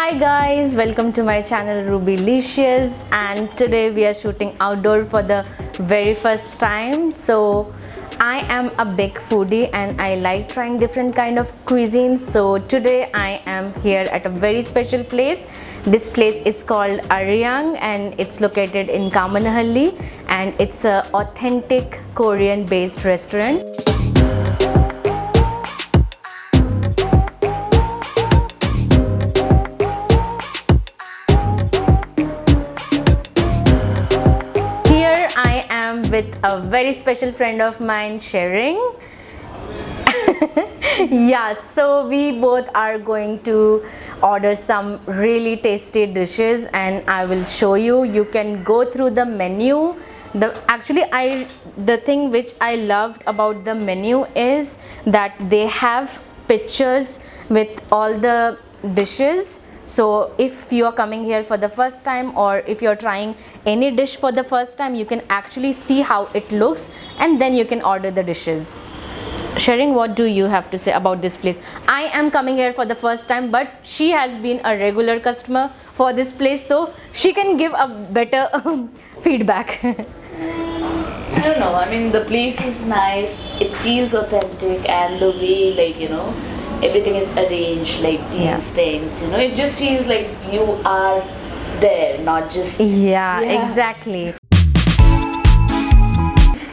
Hi guys, welcome to my channel Rubylicious, and today we are shooting outdoor for the very first time. So I am a big foodie and I like trying different kind of cuisines. So today I am here at a very special place. This place is called Aryang and it's located in Kamanahalli, and it's a authentic Korean based restaurant. With a very special friend of mine, Sharing. Yeah, so we both are going to order some really tasty dishes and I will show you. You can go through the menu. The thing which I loved about the menu is that they have pictures with all the dishes. So if you are coming here for the first time, or if you're trying any dish for the first time, you can actually see how it looks and then you can order the dishes. Sharing, what do you have to say about this place? I am coming here for the first time, but she has been a regular customer for this place, so she can give a better feedback. I don't know, I mean the place is nice, it feels authentic, and the way everything is arranged like these things, it just feels like you are there, not just yeah, exactly.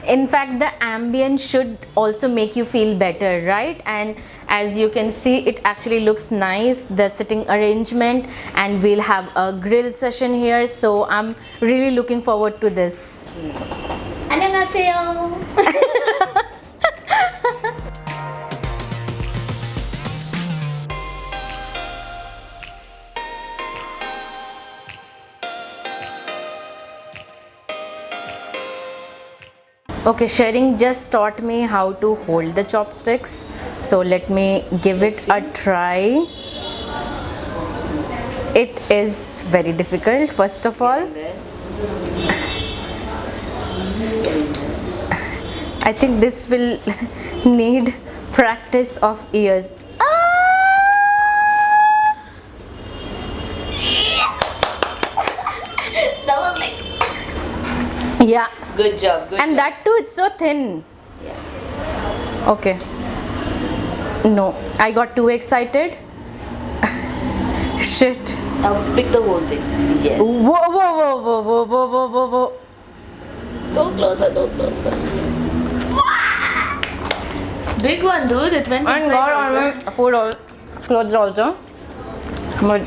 In fact, the ambience should also make you feel better, right? And as you can see, it actually looks nice, the sitting arrangement, and we'll have a grill session here, so I'm really looking forward to this. 안녕하세요. Okay, Sharing just taught me how to hold the chopsticks, so let me give it a try. It is very difficult, first of all. I think this will need practice of years. That was like Yeah. good job. And that too, it's so thin. Yeah. Okay. No, I got too excited. Shit. Now pick the whole thing. Yes. Whoa, whoa, whoa, whoa, whoa, whoa, whoa, whoa, whoa. Go closer, go closer. Big one, dude. It went And inside got also. on my food all, clothes also. But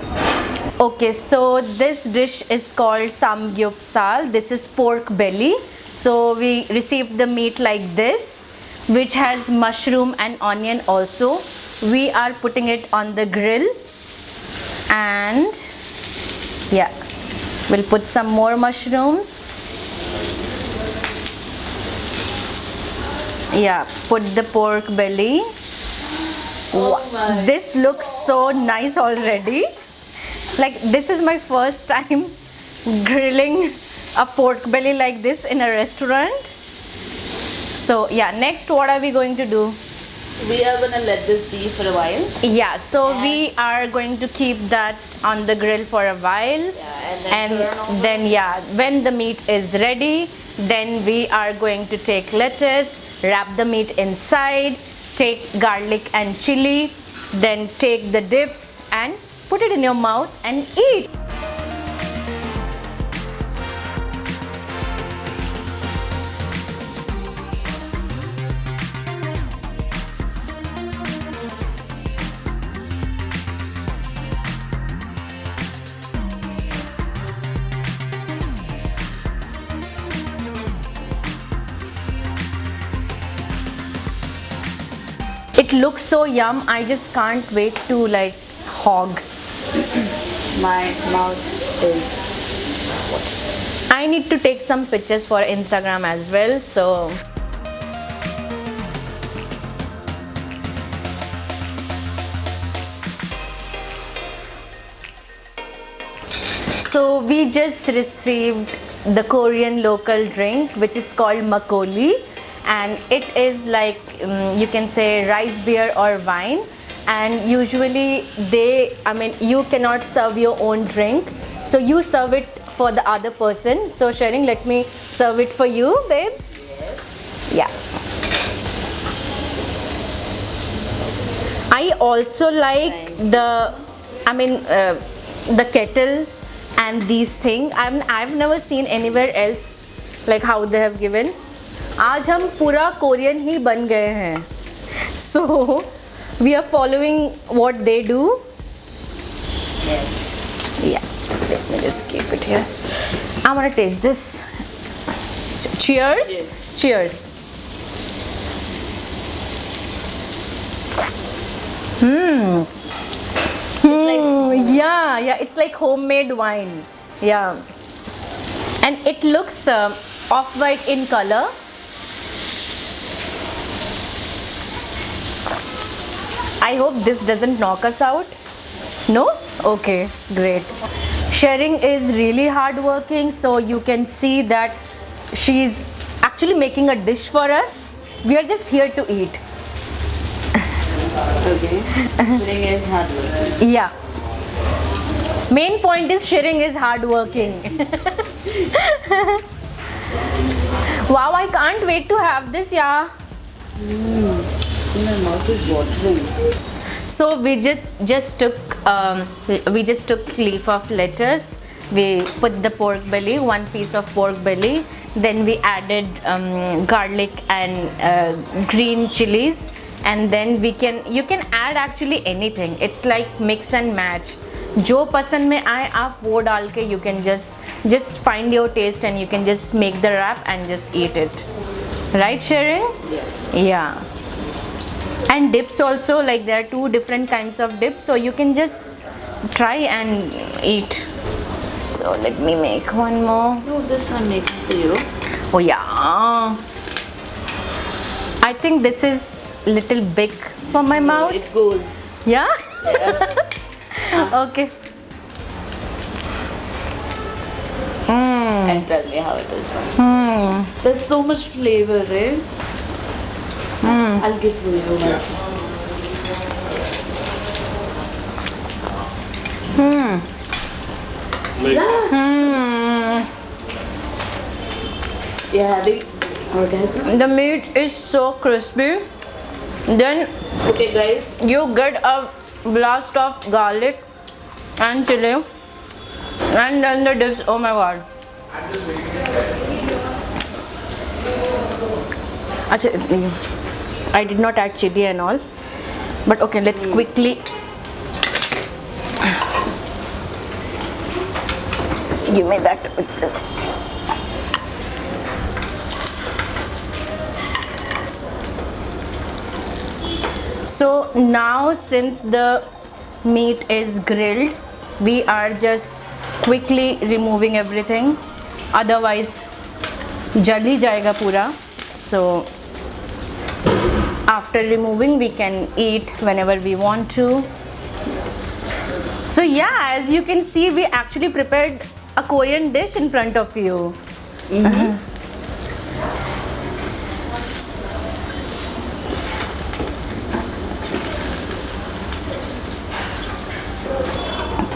okay, so this dish is called samgyeopsal. This is pork belly. So we received the meat like this, which has mushroom and onion also. We are putting it on the grill, and yeah, we'll put some more mushrooms. Yeah, put the pork belly. Oh my. This looks so nice already. Like, this is my first time grilling a pork belly like this in a restaurant. So yeah, next what are we going to do? We are gonna let this be for a while. Yeah, so we are going to keep that on the grill for a while. Yeah, and then turn over. then yeah, when the meat is ready, then we are going to take lettuce, wrap the meat inside, take garlic and chili, then take the dips and put it in your mouth and eat. It looks so yum. I just can't wait to like hog. My mouth is. I need to take some pictures for Instagram as well, so we just received the Korean local drink, which is called makgeolli, and it is like you can say rice beer or wine, and usually you cannot serve your own drink, so you serve it for the other person. So Shering, let me serve it for you, babe. Yeah. I also like the kettle and these things. I've never seen anywhere else like how they have given. आज हम पूरा Korean ही बन गए हैं. So we are following what they do. Yes. Yeah. Let me just keep it here. I want to taste this. Cheers. Yes. Cheers. Yeah, it's like homemade wine. Yeah, and it looks off-white in color. I hope this doesn't knock us out. No? Okay, great. Shering is really hardworking, so you can see that she's actually making a dish for us. We are just here to eat. Okay. Shering is hardworking. Yeah. Main point is Shering is hardworking. Wow, I can't wait to have this, yeah. My mouth is watering. So we just took leaf of lettuce. We put the pork belly, one piece of pork belly. Then we added garlic and green chilies. And then you can add actually anything. It's like mix and match. जो पसंद में आए आप वो डाल के you can just find your taste and you can just make the wrap and just eat it. Right, Shering? Yes. Yeah. And dips also, like there are two different kinds of dips, so you can just try and eat. So let me make one more. No, this I'm making for you. Oh yeah. I think this is little big for my mouth. It goes. Yeah? Yeah. Okay. And tell me how it is. There's so much flavor, right? I'll give you one. Yeah, having orgasm. The meat is so crispy. Then Okay, guys. you get a blast of garlic and chili, and then the dips. Oh my god. I did not add chili and all, but okay, let's quickly give me that with this. So now, since the meat is grilled, we are just quickly removing everything, otherwise jal hi jayega pura. So after removing, we can eat whenever we want to. So yeah, as you can see, we actually prepared a Korean dish in front of you.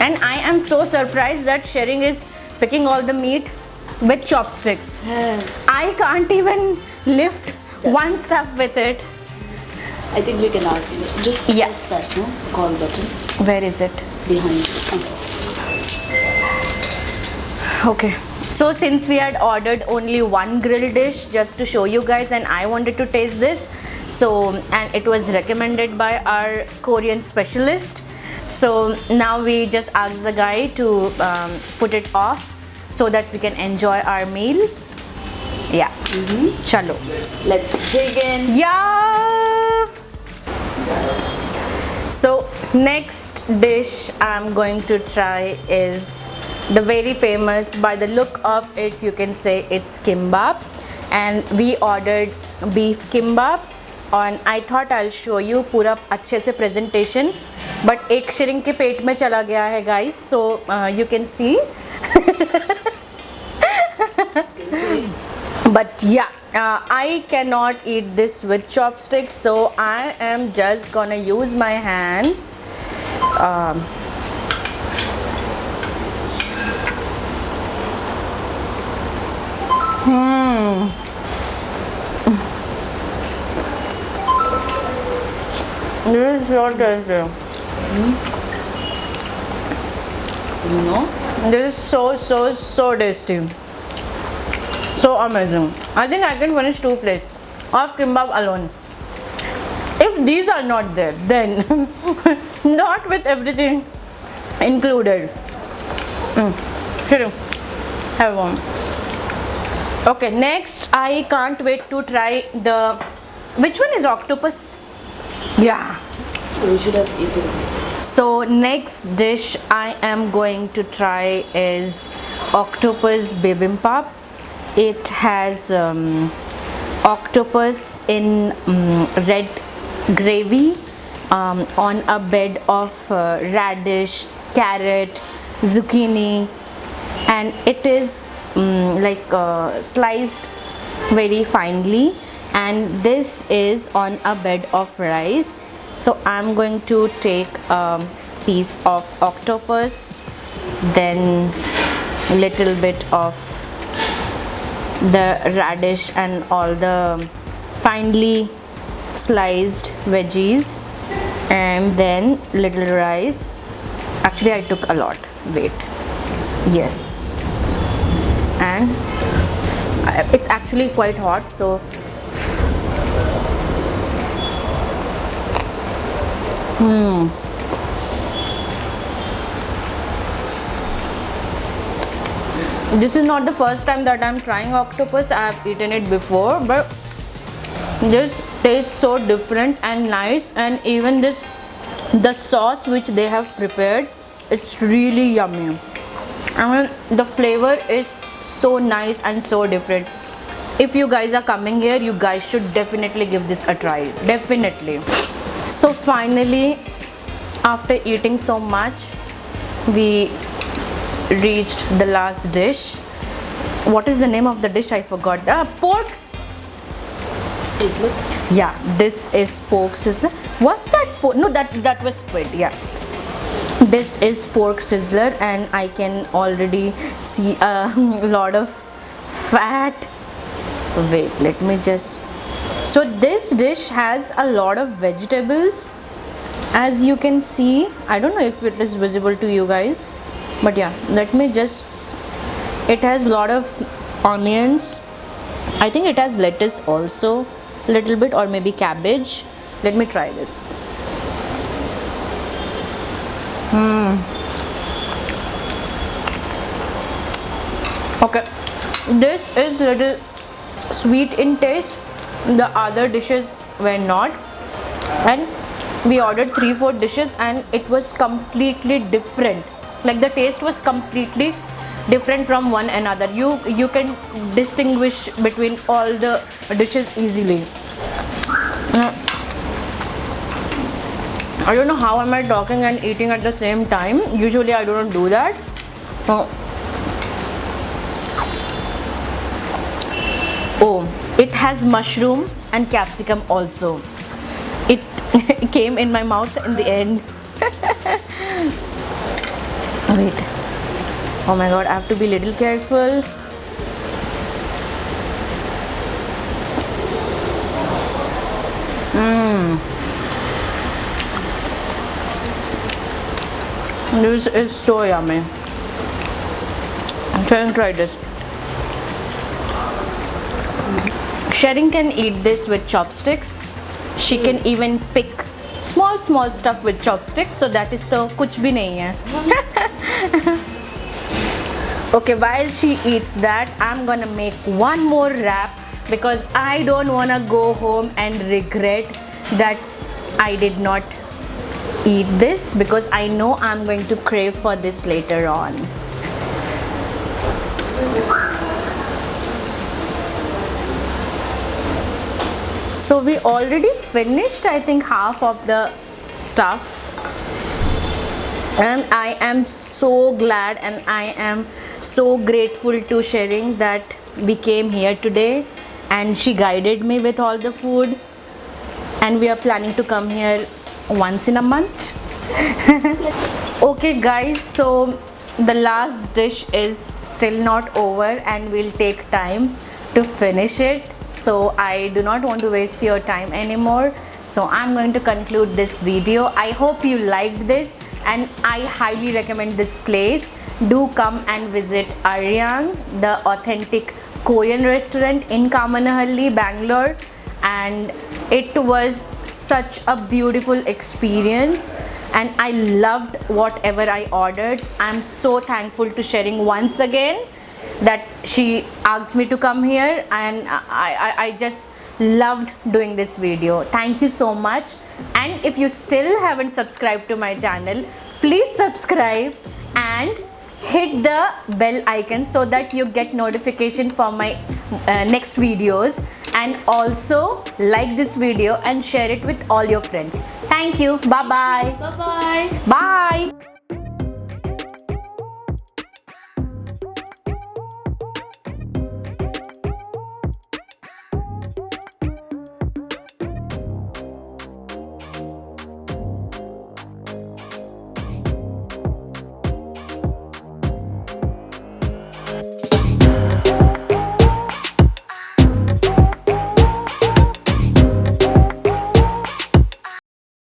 And I am so surprised that Shering is picking all the meat with chopsticks. I can't even lift one stuff with it. I think we can ask you. Just Yes. press that, no? Call button Where is it? behind you. Okay. So since we had ordered only one grill dish just to show you guys, and I wanted to taste this, so and it was recommended by our Korean specialist. So now we just asked the guy to put it off so that we can enjoy our meal. Yeah. Chalo. Let's dig in. Yeah. So next dish I'm going to try is the very famous, by the look of it you can say it's kimbap, and we ordered beef kimbap, and I thought I'll show you पूरा अच्छे से presentation, but एक Shering के पेट में चला गया है guys, so you can see But yeah, I cannot eat this with chopsticks, so I am just gonna use my hands. Um, This is so tasty. You know? This is so tasty. So amazing. I think I can finish 2 plates of kimbap alone. If these are not there, then not with everything included. Shuru, have one. Okay, next I can't wait to try the. Which one is octopus? Yeah. We should have eaten. So next dish I am going to try is octopus bibimbap. It has octopus in red gravy on a bed of radish, carrot, zucchini, and it is sliced very finely, and this is on a bed of rice. So I'm going to take a piece of octopus, then little bit of the radish and all the finely sliced veggies, and then little rice. Actually I took a lot, wait, yes, and it's actually quite hot, so this is not the first time that I'm trying octopus. I have eaten it before, but this tastes so different and nice, and even the sauce which they have prepared, it's really yummy. I mean, the flavor is so nice and so different. If you guys are coming here, you guys should definitely give this a try, definitely. So finally, after eating so much, we reached the last dish. What is the name of the dish? I forgot. Pork Sizzler? Yeah, this is pork sizzler. Was that no, that was squid. Yeah, this is pork sizzler, and I can already see a lot of fat. Wait, let me just. So this dish has a lot of vegetables, as you can see. I don't know if it is visible to you guys, but yeah, let me just. It has a lot of onions. I think it has lettuce also, little bit, or maybe cabbage. Let me try this. Okay, this is little sweet in taste. The other dishes were not, and we ordered 3-4 dishes, and it was completely different. Like the taste was completely different from one another. You can distinguish between all the dishes easily. I don't know how am I talking and eating at the same time. Usually I don't do that. Oh, it has mushroom and capsicum also. It came in my mouth in the end. Wait. Oh my god, I have to be little careful. This is so yummy. I'm trying to try this. Sherin can eat this with chopsticks. She can even pick small stuff with chopsticks. So that is the kuch bhi nahi hai. Okay, while she eats that, I'm gonna make one more wrap because I don't wanna go home and regret that I did not eat this, because I know I'm going to crave for this later on. So we already finished, I think, half of the stuff. And I am so glad and I am so grateful to Sharing that we came here today and she guided me with all the food, and we are planning to come here once in a month. Okay guys, so the last dish is still not over and we'll take time to finish it, so I do not want to waste your time anymore. So I'm going to conclude this video. I hope you liked this and I highly recommend this place. Do come and visit Aryang, the authentic Korean restaurant in Kamanahalli, Bangalore, and it was such a beautiful experience and I loved whatever I ordered. I'm so thankful to Sharing once again that she asked me to come here, and I just loved doing this video. Thank you so much. And if you still haven't subscribed to my channel, please subscribe and hit the bell icon so that you get notification for my next videos, and also like this video and share it with all your friends. Thank you. Bye bye. Bye bye. Bye.